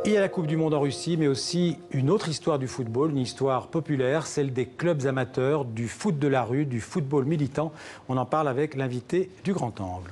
Et à la Coupe du Monde en Russie, mais aussi une autre histoire du football, une histoire populaire, celle des clubs amateurs, du foot de la rue, du football militant. On en parle avec l'invité du Grand Angle.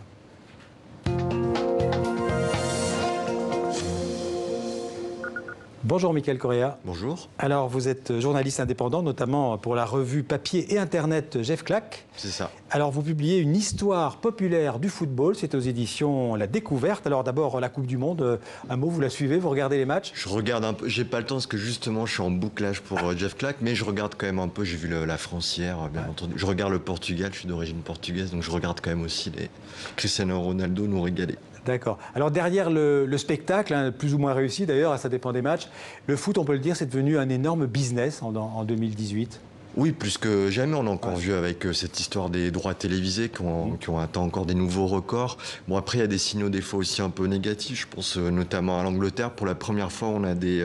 Bonjour Mickaël Correa. Bonjour. Alors vous êtes journaliste indépendant, notamment pour la revue papier et internet Jeff Clack. C'est ça. Alors vous publiez une histoire populaire du football, c'est aux éditions La Découverte. Alors d'abord la Coupe du Monde, un mot, vous la suivez, vous regardez les matchs? Je regarde un peu, j'ai pas le temps parce que justement je suis en bouclage pour Jeff Clack, mais je regarde quand même un peu, j'ai vu la France hier, bien entendu. Je regarde le Portugal, je suis d'origine portugaise, donc je regarde quand même aussi les Cristiano Ronaldo nous régaler. D'accord. Alors derrière le spectacle, plus ou moins réussi d'ailleurs, ça dépend des matchs, le foot, on peut le dire, c'est devenu un énorme business en 2018. Oui, plus que jamais, on a encore vu avec cette histoire des droits télévisés qui ont atteint encore des nouveaux records. Bon, après, il y a des signaux des fois aussi un peu négatifs. Je pense notamment à l'Angleterre. Pour la première fois, on a des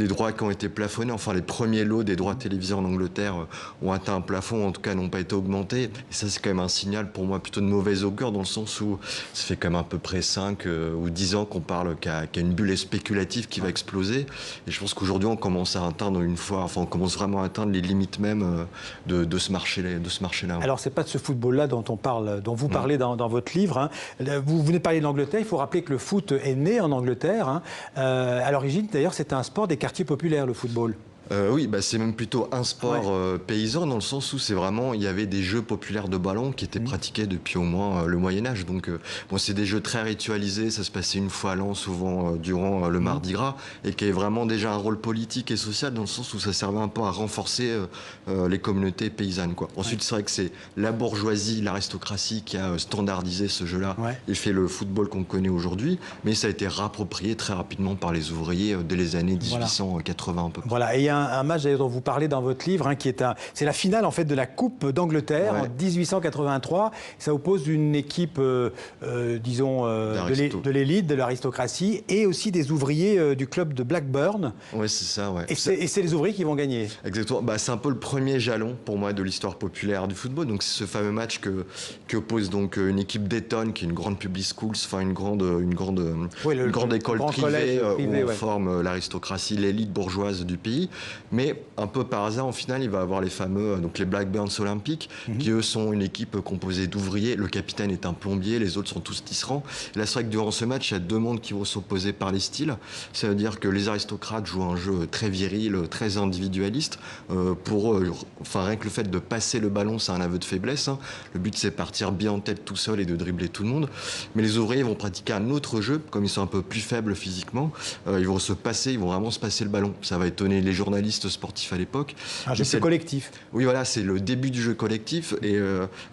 droits qui ont été plafonnés. Enfin, les premiers lots des droits télévisés en Angleterre ont atteint un plafond, en tout cas n'ont pas été augmentés. Et ça, c'est quand même un signal pour moi plutôt de mauvaise augure, dans le sens où ça fait quand même à peu près 5 ou 10 ans qu'on parle qu'il y a une bulle spéculative qui va exploser. Et je pense qu'aujourd'hui, on commence à atteindre on commence vraiment à atteindre les limites même de ce marché-là. Alors, c'est pas de ce football-là dont vous parlez dans votre livre. Hein. Vous venez de parler de l'Angleterre. Il faut rappeler que le foot est né en Angleterre. Hein. À l'origine, d'ailleurs, c'est un sport des quartiers populaires, le football. Oui, c'est même plutôt un sport paysan, dans le sens où il y avait des jeux populaires de ballon qui étaient pratiqués depuis au moins le Moyen-Âge. Donc, c'est des jeux très ritualisés, ça se passait une fois à l'an, souvent durant le Mardi Gras, et qui avait vraiment déjà un rôle politique et social, dans le sens où ça servait un peu à renforcer les communautés paysannes, quoi. Ensuite, c'est vrai que c'est la bourgeoisie, l'aristocratie qui a standardisé ce jeu-là et fait le football qu'on connaît aujourd'hui, mais ça a été rapproprié très rapidement par les ouvriers dès les années 1880 un peu. Voilà, et il y a un match dont vous parlez dans votre livre, hein, c'est la finale en fait de la Coupe d'Angleterre en 1883. Ça oppose une équipe, disons, de l'élite, de l'aristocratie, et aussi des ouvriers du club de Blackburn. Oui, c'est ça, ouais. Et c'est les ouvriers qui vont gagner. Exactement. C'est un peu le premier jalon pour moi de l'histoire populaire du football. Donc c'est ce fameux match qui oppose donc une équipe d'Eton, qui est une grande public schools, enfin une grande école privée où on forme l'aristocratie, l'élite bourgeoise du pays. Mais un peu par hasard, en finale, il va avoir les fameux, donc les Blackburns Olympiques, qui eux sont une équipe composée d'ouvriers. Le capitaine est un plombier, les autres sont tous tisserands. Et là, c'est vrai que durant ce match, il y a deux mondes qui vont s'opposer par les styles. Ça veut dire que les aristocrates jouent un jeu très viril, très individualiste. Pour eux, rien que le fait de passer le ballon, c'est un aveu de faiblesse. Hein. Le but, c'est partir bien en tête tout seul et de dribbler tout le monde. Mais les ouvriers vont pratiquer un autre jeu, comme ils sont un peu plus faibles physiquement. Ils vont vraiment se passer le ballon. Ça va étonner les journalistes sportif à l'époque. Un jeu collectif. Oui, voilà, c'est le début du jeu collectif. Et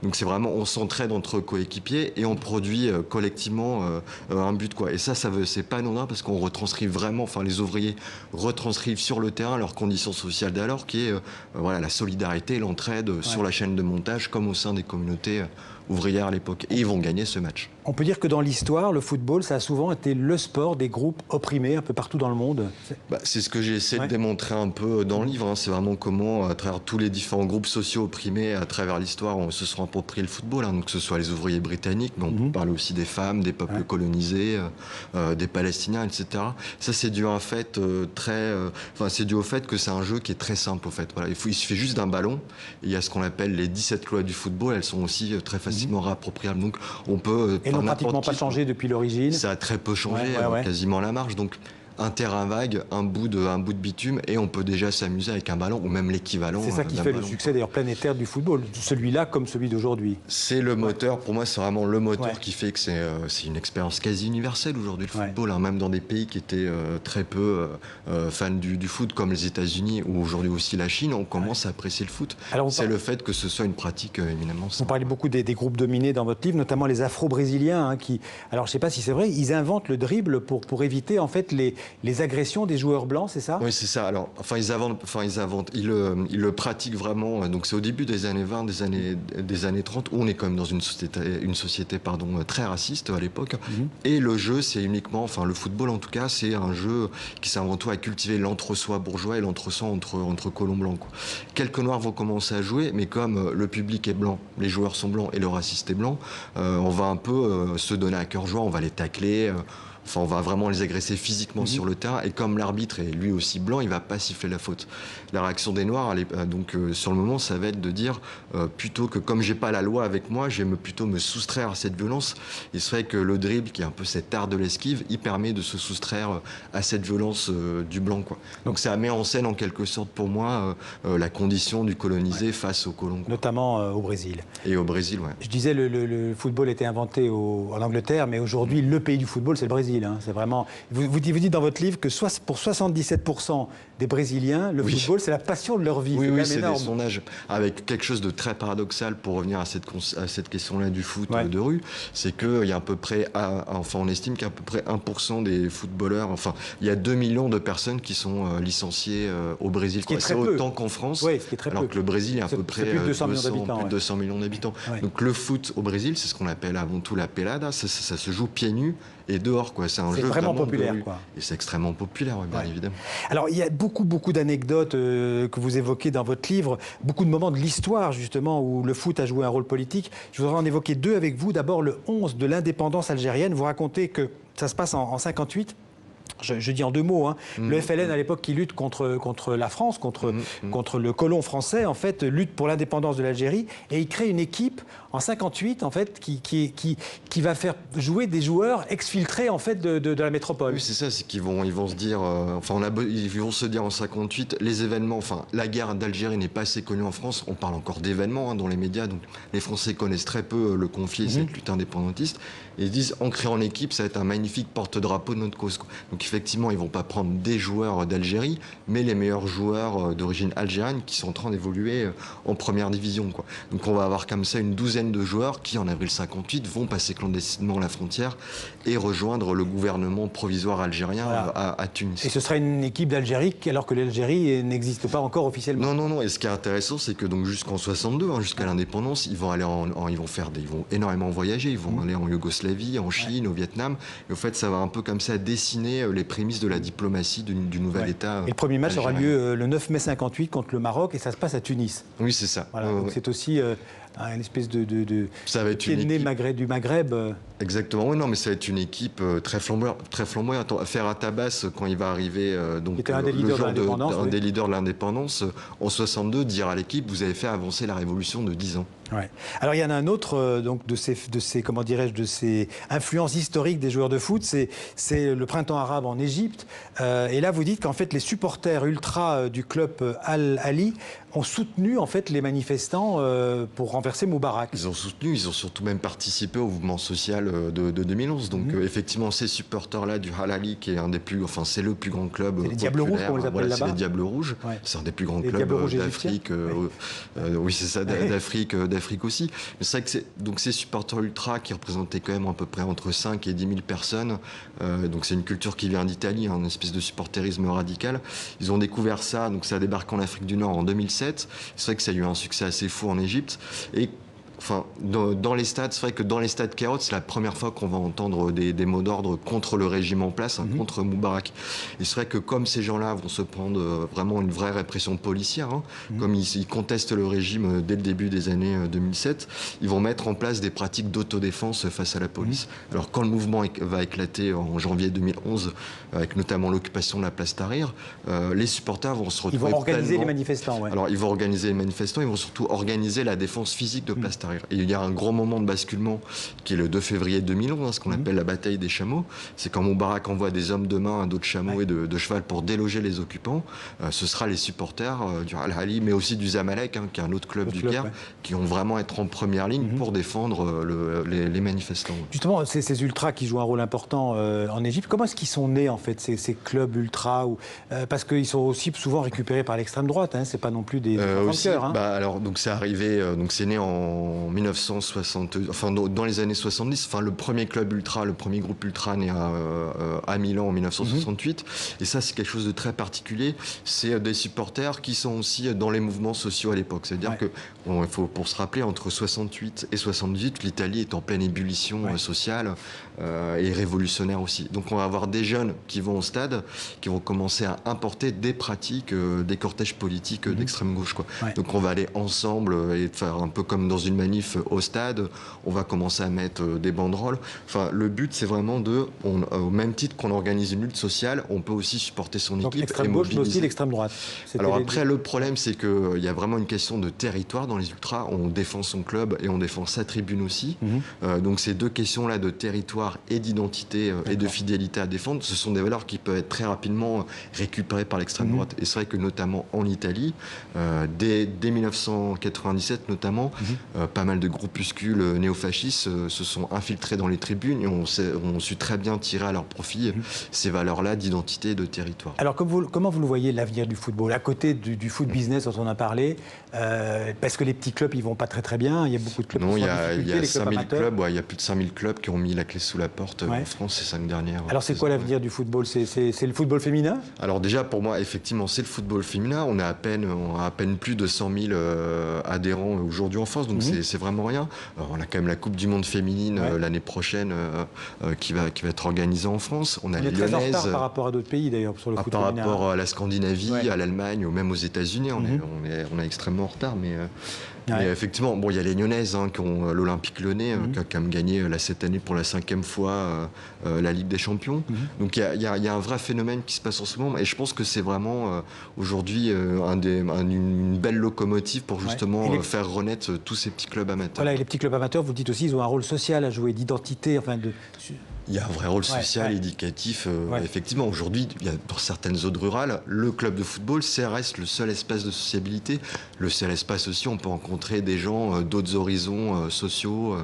donc, c'est vraiment, on s'entraide entre coéquipiers et on produit collectivement un but, quoi. Et c'est pas anodin parce qu'on retranscrit vraiment, les ouvriers retranscrivent sur le terrain leurs conditions sociales d'alors, qui est la solidarité, l'entraide sur la chaîne de montage, comme au sein des communautés ouvrières à l'époque. Et ils vont gagner ce match. On peut dire que dans l'histoire, le football, ça a souvent été le sport des groupes opprimés un peu partout dans le monde. C'est ce que j'ai essayé de démontrer un peu dans le livre. Hein. C'est vraiment comment, à travers tous les différents groupes sociaux opprimés, à travers l'histoire, on se sont appropriés le football. Hein. Donc, que ce soit les ouvriers britanniques, mais on peut parler aussi des femmes, des peuples colonisés, des Palestiniens, etc. Ça, c'est dû à un fait c'est dû au fait que c'est un jeu qui est très simple, au fait. Voilà. Il suffit juste d'un ballon. Et il y a ce qu'on appelle les 17 lois du football. Elles sont aussi très facilement réappropriables. Donc, on peut... Elles n'ont pratiquement pas changé depuis l'origine. Ça a très peu changé, quasiment à la marge. Donc, un terrain vague, un bout de bitume, et on peut déjà s'amuser avec un ballon, ou même l'équivalent. C'est ça qui fait le succès d'ailleurs planétaire du football, celui-là comme celui d'aujourd'hui. C'est le moteur, pour moi c'est vraiment le moteur qui fait que c'est une expérience quasi universelle aujourd'hui, le football, hein, même dans des pays qui étaient très peu fans du foot, comme les États-Unis ou aujourd'hui aussi la Chine, on commence à apprécier le foot. C'est le fait que ce soit une pratique éminemment simple. Vous parlez beaucoup des groupes dominés dans votre livre, notamment les Afro-Brésiliens, hein, qui, alors je ne sais pas si c'est vrai, ils inventent le dribble pour éviter en fait les agressions des joueurs blancs, c'est ça? Oui, c'est ça. Alors, ils le pratiquent vraiment. Donc, c'est au début des années 20, des années 30, où on est quand même dans une société très raciste à l'époque. Et le jeu, c'est uniquement, le football en tout cas, c'est un jeu qui sert avant tout à cultiver l'entre-soi bourgeois et l'entre-soi entre colons blancs, quoi. Quelques noirs vont commencer à jouer, mais comme le public est blanc, les joueurs sont blancs et le raciste est blanc, on va un peu se donner à cœur joie, on va les tacler. on va vraiment les agresser physiquement sur le terrain. Et comme l'arbitre est lui aussi blanc, il va pas siffler la faute. La réaction des Noirs, sur le moment, ça va être de dire plutôt que comme j'ai pas la loi avec moi, je vais plutôt me soustraire à cette violence. Il serait que le dribble, qui est un peu cet art de l'esquive, il permet de se soustraire à cette violence du blanc, quoi. Donc ça met en scène en quelque sorte pour moi la condition du colonisé face aux colons, quoi. Notamment au Brésil. Et au Brésil, ouais. Je disais le football était inventé en Angleterre, mais aujourd'hui le pays du football c'est le Brésil. Hein. C'est vraiment. Vous dites dans votre livre que pour 77% des Brésiliens, le football c'est la passion de leur vie. Oui, c'est des sondages avec quelque chose de très paradoxal pour revenir à cette question-là du foot de rue, c'est qu'il y a à peu près, on estime qu'il y a à peu près 1% des footballeurs, il y a 2 millions de personnes qui sont licenciées au Brésil. C'est autant qu'en France, alors que le Brésil est à peu près plus de 200 millions d'habitants. Ouais. Donc le foot au Brésil, c'est ce qu'on appelle avant tout la pelada, ça se joue pieds nus et dehors, quoi. C'est un jeu vraiment populaire, quoi. Et c'est extrêmement populaire, bien évidemment. Alors il y a beaucoup d'anecdotes que vous évoquez dans votre livre, beaucoup de moments de l'histoire justement où le foot a joué un rôle politique. Je voudrais en évoquer 2 avec vous. D'abord le 11 de l'indépendance algérienne. Vous racontez que ça se passe en 58. Je dis en 2 mots, hein. Le FLN à l'époque qui lutte contre la France, contre le colon français, en fait, lutte pour l'indépendance de l'Algérie et il crée une équipe en 58 en fait qui va faire jouer des joueurs exfiltrés en fait de la métropole. Oui, c'est ça, c'est qu'ils vont se dire, ils vont se dire en 58, les événements, la guerre d'Algérie n'est pas assez connue en France. On parle encore d'événements dans les médias, donc les Français connaissent très peu le conflit et cette lutte indépendantiste. Et ils disent, en créant l'équipe, ça va être un magnifique porte-drapeau de notre cause. Donc effectivement, ils vont pas prendre des joueurs d'Algérie, mais les meilleurs joueurs d'origine algérienne qui sont en train d'évoluer en première division, quoi. Donc on va avoir comme ça une douzaine de joueurs qui, en avril 58, vont passer clandestinement la frontière et rejoindre le gouvernement provisoire algérien à Tunis. Et ce sera une équipe d'Algérie alors que l'Algérie n'existe pas encore officiellement. Non. Et ce qui est intéressant, c'est que donc jusqu'en 62, jusqu'à l'indépendance, ils vont aller ils vont énormément voyager. Ils vont aller en Yougoslavie, en Chine, au Vietnam. Et au fait, ça va un peu comme ça dessiner les prémices de la diplomatie du nouvel État. Et le premier match aura lieu le 9 mai 58 contre le Maroc et ça se passe à Tunis. Oui, c'est ça. Voilà, donc c'est aussi une espèce de ça va être une équipe du Maghreb. Exactement, oui, non, mais ça va être une équipe très flamboyante. Ferhat Abbas, quand il va arriver, un des leaders de l'indépendance, en 62, dire à l'équipe, vous avez fait avancer la révolution de 10 ans. Ouais. Alors il y en a un autre de ces influences historiques des joueurs de foot, c'est le printemps arabe en Égypte. Et là vous dites qu'en fait les supporters ultra du club Al-Ahly ont soutenu en fait les manifestants pour renverser Moubarak. Ils ont surtout même participé au mouvement social de 2011. Donc effectivement ces supporters-là du Al-Ahly, qui est un des plus, c'est le plus grand club populaire. Les Diables Rouges, comme on les appelle là-bas. C'est les Diables Rouges. Ouais. C'est un des plus grands clubs d'Afrique. Oui, c'est ça, d'Afrique aussi. Mais c'est vrai que ces supporters ultra qui représentaient quand même à peu près entre 5 et 10 000 personnes, donc c'est une culture qui vient d'Italie, une espèce de supporterisme radical. Ils ont découvert ça, donc ça débarque en Afrique du Nord en 2007. C'est vrai que ça a eu un succès assez fou en Égypte. Et dans les stades, c'est vrai que dans les stades Kairos, c'est la première fois qu'on va entendre des mots d'ordre contre le régime en place, contre Moubarak. Et c'est vrai que comme ces gens-là vont se prendre vraiment une vraie répression policière, comme ils contestent le régime dès le début des années 2007, ils vont mettre en place des pratiques d'autodéfense face à la police. Alors quand le mouvement va éclater en janvier 2011, avec notamment l'occupation de la place Tahrir, les supporters vont se retrouver. Ils vont organiser les manifestants. Ouais. Alors ils vont organiser les manifestants, ils vont surtout organiser la défense physique de place Tahrir. Et il y a un gros moment de basculement qui est le 2 février 2011, ce qu'on appelle la bataille des chameaux. C'est quand Moubarak envoie des hommes de main, d'autres chameaux et de cheval pour déloger les occupants. Ce sera les supporters du Al-Ahly, mais aussi du Zamalek, qui est un autre club du Caire, qui vont vraiment être en première ligne pour défendre les manifestants. Justement, ces ultras qui jouent un rôle important en Égypte, comment est-ce qu'ils sont nés en fait, ces clubs ultras parce qu'ils sont aussi souvent récupérés par l'extrême droite, c'est pas non plus des enfants de cœur. Alors, donc c'est arrivé, c'est né en 1960, dans les années 70, le premier club ultra, le premier groupe ultra né à Milan en 1968. Et ça, c'est quelque chose de très particulier. C'est des supporters qui sont aussi dans les mouvements sociaux à l'époque. C'est-à-dire que, pour se rappeler, entre 68 et 78, l'Italie est en pleine ébullition sociale et révolutionnaire aussi. Donc, on va avoir des jeunes qui vont au stade, qui vont commencer à importer des pratiques, des cortèges politiques d'extrême gauche, quoi. Donc, on va aller ensemble et faire un peu comme dans une manifs au stade, on va commencer à mettre des banderoles. Enfin, le but, c'est vraiment au même titre qu'on organise une lutte sociale, on peut aussi supporter son donc équipe. L'extrême gauche, mais aussi l'extrême droite. Alors après, le problème, c'est qu'il y a vraiment une question de territoire dans les ultras. On défend son club et on défend sa tribune aussi. Donc ces deux questions-là de territoire et d'identité et de fidélité à défendre, ce sont des valeurs qui peuvent être très rapidement récupérées par l'extrême droite. Et c'est vrai que notamment en Italie, dès 1997 notamment, pas mal de groupuscules néofascistes se sont infiltrés dans les tribunes et ont su très bien tirer à leur profit ces valeurs-là d'identité et de territoire. Alors comment vous le voyez, l'avenir du football, à côté du foot business dont on a parlé, parce que les petits clubs, ils vont pas très très bien, il y a beaucoup de clubs qui sont en difficulté, il y a les clubs amateurs. Il y a plus de 5000 clubs qui ont mis la clé sous la porte en France ces 5 dernières. Alors c'est quoi l'avenir du football? C'est le football féminin? Alors déjà, pour moi, effectivement, c'est le football féminin. On a à peine plus de 100 000 adhérents aujourd'hui en France, donc c'est vraiment rien. Alors, on a quand même la Coupe du Monde féminine l'année prochaine qui va être organisée en France. On est très en retard par rapport à d'autres pays d'ailleurs sur le foot par féminin. rapport à la Scandinavie, à l'Allemagne ou même aux États-Unis. On est extrêmement en retard, mais effectivement, il y a les Lyonnaises qui ont l'Olympique Lyonnais qui a quand même gagné cette année pour la 5e fois la Ligue des Champions. Donc il y a un vrai phénomène qui se passe en ce moment et je pense que c'est vraiment aujourd'hui une belle locomotive pour justement faire renaître tous ces petits clubs amateurs. Voilà, et les petits clubs amateurs, vous le dites aussi, ils ont un rôle social à jouer, d'identité, Il y a un vrai rôle social, éducatif. Effectivement, aujourd'hui, dans certaines zones rurales, le club de football, ça reste le seul espace de sociabilité. Le seul espace aussi, on peut rencontrer des gens d'autres horizons sociaux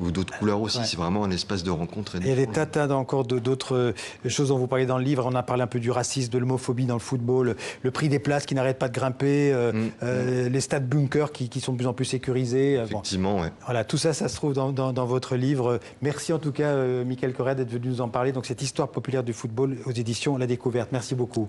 ou d'autres couleurs aussi. C'est vraiment un espace de rencontre. Il y a des tas encore d'autres choses dont vous parlez dans le livre. On a parlé un peu du racisme, de l'homophobie dans le football, le prix des places qui n'arrête pas de grimper, les stades bunkers qui sont de plus en plus sécurisés. Effectivement, Voilà, tout ça, ça se trouve dans votre livre. Merci en tout cas, Michael Correa, d'être venu nous en parler. Donc cette histoire populaire du football aux éditions La Découverte. Merci beaucoup.